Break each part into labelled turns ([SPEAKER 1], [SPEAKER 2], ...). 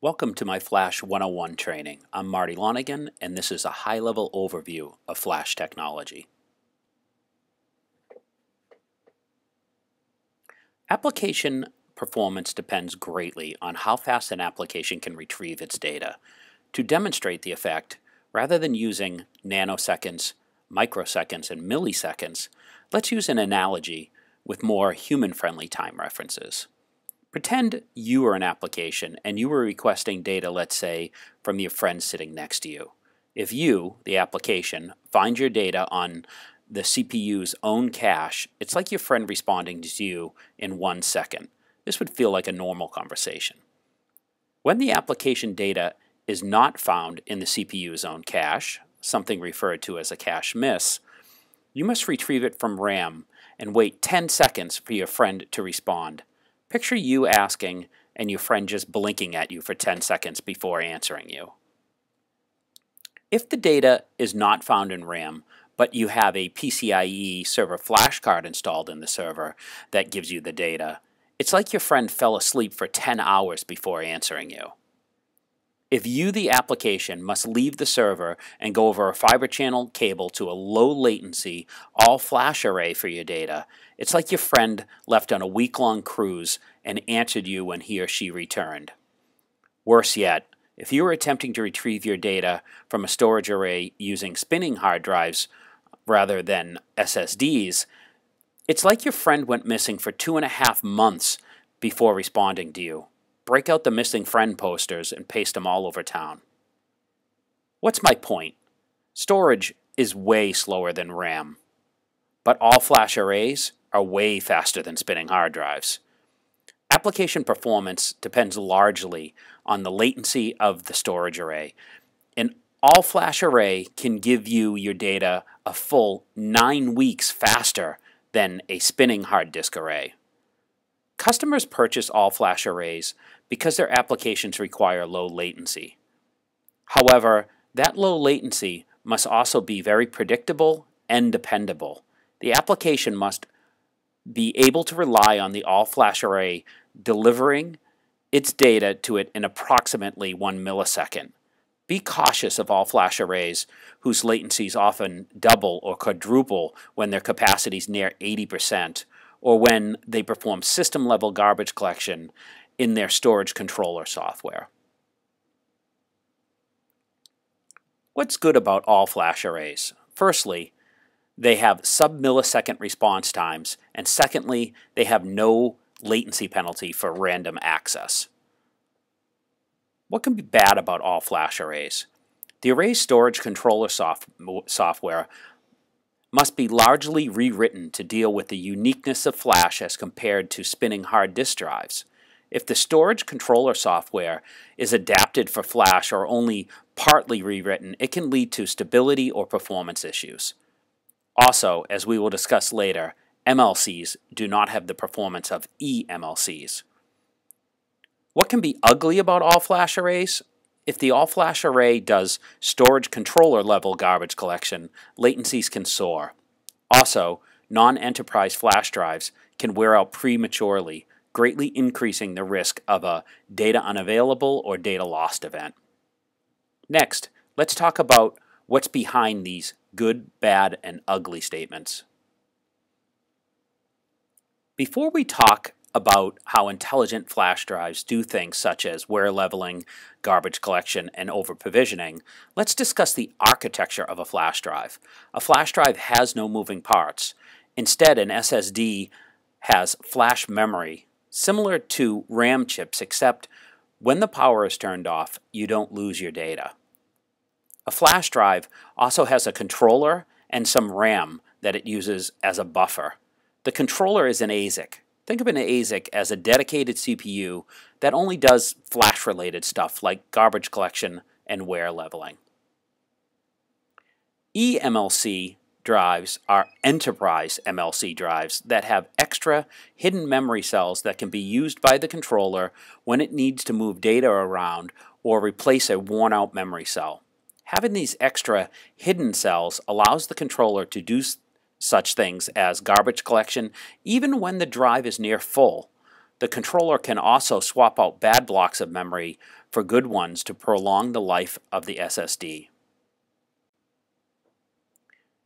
[SPEAKER 1] Welcome to my Flash 101 training. I'm Marty Lonigan, and this is a high-level overview of Flash technology. Application performance depends greatly on how fast an application can retrieve its data. To demonstrate the effect, rather than using nanoseconds, microseconds, and milliseconds, let's use an analogy with more human-friendly time references. Pretend you are an application and you were requesting data, let's say, from your friend sitting next to you. If you, the application, find your data on the CPU's own cache, it's like your friend responding to you in 1 second. This would feel like a normal conversation. When the application data is not found in the CPU's own cache, something referred to as a cache miss, you must retrieve it from RAM and wait 10 seconds for your friend to respond. Picture you asking and your friend just blinking at you for 10 seconds before answering you. If the data is not found in RAM, but you have a PCIe server flash card installed in the server that gives you the data, it's like your friend fell asleep for 10 hours before answering you. If you, the application, must leave the server and go over a fiber channel cable to a low latency all-flash array for your data, it's like your friend left on a week-long cruise and answered you when he or she returned. Worse yet, if you were attempting to retrieve your data from a storage array using spinning hard drives rather than SSDs, it's like your friend went missing for 2.5 months before responding to you. Break out the missing friend posters and paste them all over town. What's my point? Storage is way slower than RAM, but all-flash arrays are way faster than spinning hard drives. Application performance depends largely on the latency of the storage array. An all-flash array can give you your data a full 9 weeks faster than a spinning hard disk array. Customers purchase all-flash arrays because their applications require low latency. However, that low latency must also be very predictable and dependable. The application must be able to rely on the all-flash array delivering its data to it in approximately 1 millisecond. Be cautious of all-flash arrays whose latencies often double or quadruple when their capacity is near 80%, or when they perform system-level garbage collection in their storage controller software. What's good about all-flash arrays? Firstly, they have sub-millisecond response times, and secondly, they have no latency penalty for random access. What can be bad about all-flash arrays? The array's storage controller software must be largely rewritten to deal with the uniqueness of flash as compared to spinning hard disk drives. If the storage controller software is adapted for flash or only partly rewritten, it can lead to stability or performance issues. Also, as we will discuss later, MLCs do not have the performance of eMLCs. What can be ugly about all-flash arrays? If the all-flash array does storage controller level garbage collection, latencies can soar. Also, non-enterprise flash drives can wear out prematurely, greatly increasing the risk of a data unavailable or data lost event. Next, let's talk about what's behind these good, bad, and ugly statements. Before we talk about how intelligent flash drives do things such as wear leveling, garbage collection, and over-provisioning, let's discuss the architecture of a flash drive. A flash drive has no moving parts. Instead, an SSD has flash memory, similar to RAM chips, except when the power is turned off, you don't lose your data. A flash drive also has a controller and some RAM that it uses as a buffer. The controller is an ASIC. Think of an ASIC as a dedicated CPU that only does flash-related stuff like garbage collection and wear leveling. eMLC drives are enterprise MLC drives that have extra hidden memory cells that can be used by the controller when it needs to move data around or replace a worn-out memory cell. Having these extra hidden cells allows the controller to do such things as garbage collection even when the drive is near full. the controller can also swap out bad blocks of memory for good ones to prolong the life of the SSD.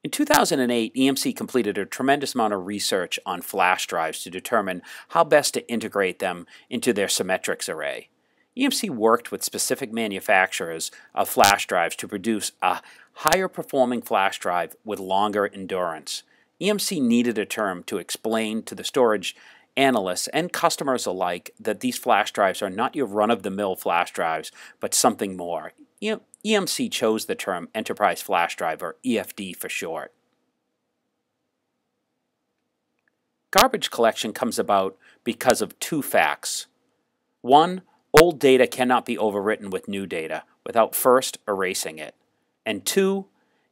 [SPEAKER 1] In 2008, EMC completed a tremendous amount of research on flash drives to determine how best to integrate them into their Symmetrics array. EMC worked with specific manufacturers of flash drives to produce a higher performing flash drive with longer endurance. EMC needed a term to explain to the storage analysts and customers alike that these flash drives are not your run-of-the-mill flash drives, but something more. EMC chose the term Enterprise Flash Drive, or EFD for short. Garbage collection comes about because of two facts. One, old data cannot be overwritten with new data without first erasing it. And two,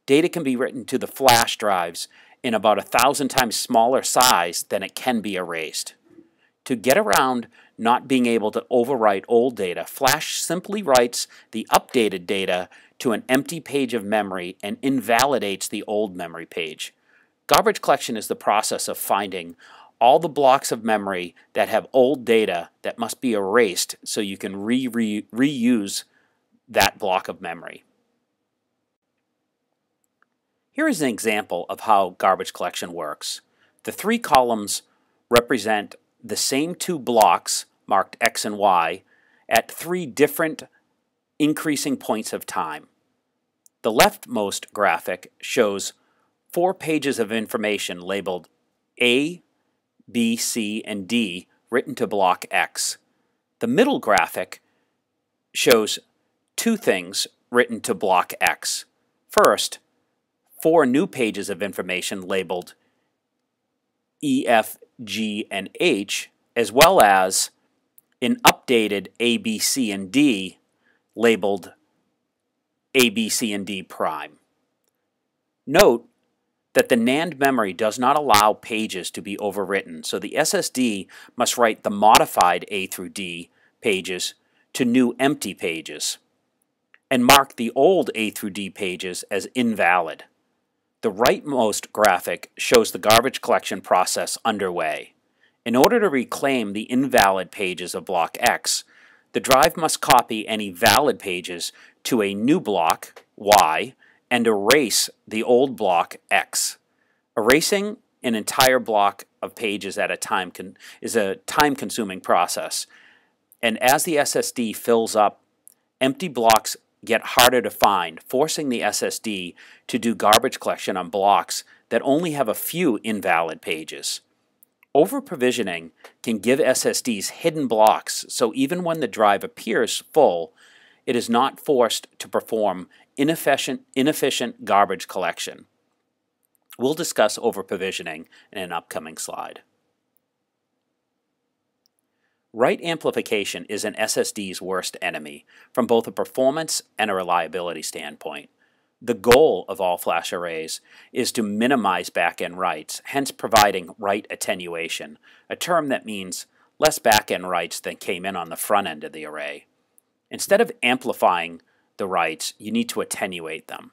[SPEAKER 1] data can be written to the flash drives in about 1,000 times smaller size than it can be erased. To get around not being able to overwrite old data, Flash simply writes the updated data to an empty page of memory and invalidates the old memory page. Garbage collection is the process of finding all the blocks of memory that have old data that must be erased so you can reuse that block of memory. Here is an example of how garbage collection works. The three columns represent the same two blocks marked X and Y at three different increasing points of time. The leftmost graphic shows 4 pages of information labeled A, B, C, and D written to block X. The middle graphic shows 2 things written to block X. First, 4 new pages of information labeled E, F, G, and H, as well as an updated A, B, C, and D labeled A, B, C, and D prime. Note that the NAND memory does not allow pages to be overwritten, so the SSD must write the modified A through D pages to new empty pages and mark the old A through D pages as invalid. The rightmost graphic shows the garbage collection process underway. In order to reclaim the invalid pages of block X, the drive must copy any valid pages to a new block, Y, and erase the old block, X. Erasing an entire block of pages at a time is a time-consuming process, and as the SSD fills up, empty blocks get harder to find, forcing the SSD to do garbage collection on blocks that only have a few invalid pages. Over-provisioning can give SSDs hidden blocks, so even when the drive appears full, it is not forced to perform inefficient garbage collection. We'll discuss over-provisioning in an upcoming slide. Write amplification is an SSD's worst enemy from both a performance and a reliability standpoint. The goal of all flash arrays is to minimize back-end writes, hence providing write attenuation, a term that means less back-end writes than came in on the front end of the array. Instead of amplifying the writes, you need to attenuate them.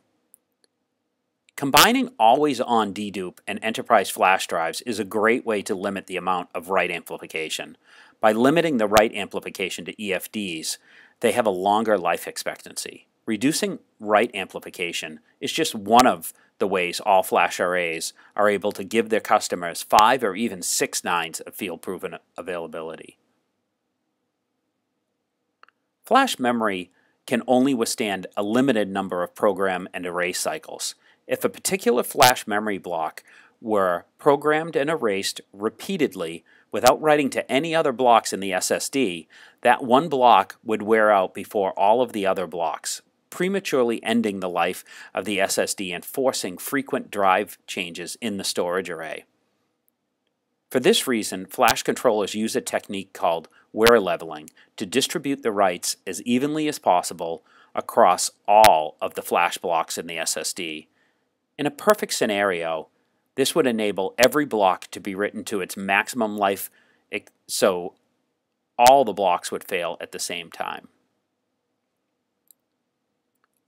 [SPEAKER 1] Combining always-on dedupe and enterprise flash drives is a great way to limit the amount of write amplification. By limiting the write amplification to EFDs, they have a longer life expectancy. Reducing write amplification is just one of the ways all flash arrays are able to give their customers 5 or even 6 nines of field-proven availability. Flash memory can only withstand a limited number of program and erase cycles. If a particular flash memory block were programmed and erased repeatedly without writing to any other blocks in the SSD, that one block would wear out before all of the other blocks, prematurely ending the life of the SSD and forcing frequent drive changes in the storage array. For this reason, flash controllers use a technique called wear leveling to distribute the writes as evenly as possible across all of the flash blocks in the SSD. In a perfect scenario, this would enable every block to be written to its maximum life, so all the blocks would fail at the same time.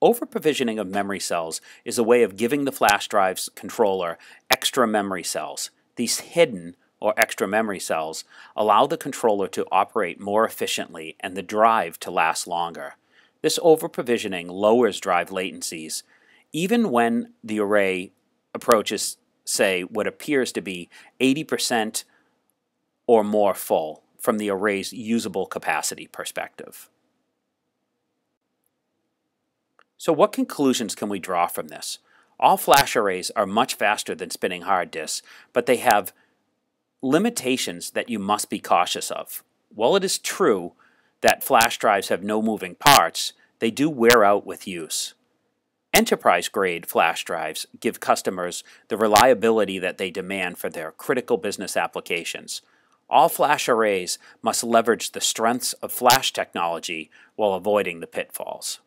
[SPEAKER 1] Over-provisioning of memory cells is a way of giving the flash drive's controller extra memory cells. These hidden or extra memory cells allow the controller to operate more efficiently and the drive to last longer. This over-provisioning lowers drive latencies, even when the array approaches, say, what appears to be 80% or more full from the array's usable capacity perspective. So what conclusions can we draw from this? All flash arrays are much faster than spinning hard disks, but they have limitations that you must be cautious of. While it is true that flash drives have no moving parts, they do wear out with use. Enterprise-grade flash drives give customers the reliability that they demand for their critical business applications. All flash arrays must leverage the strengths of flash technology while avoiding the pitfalls.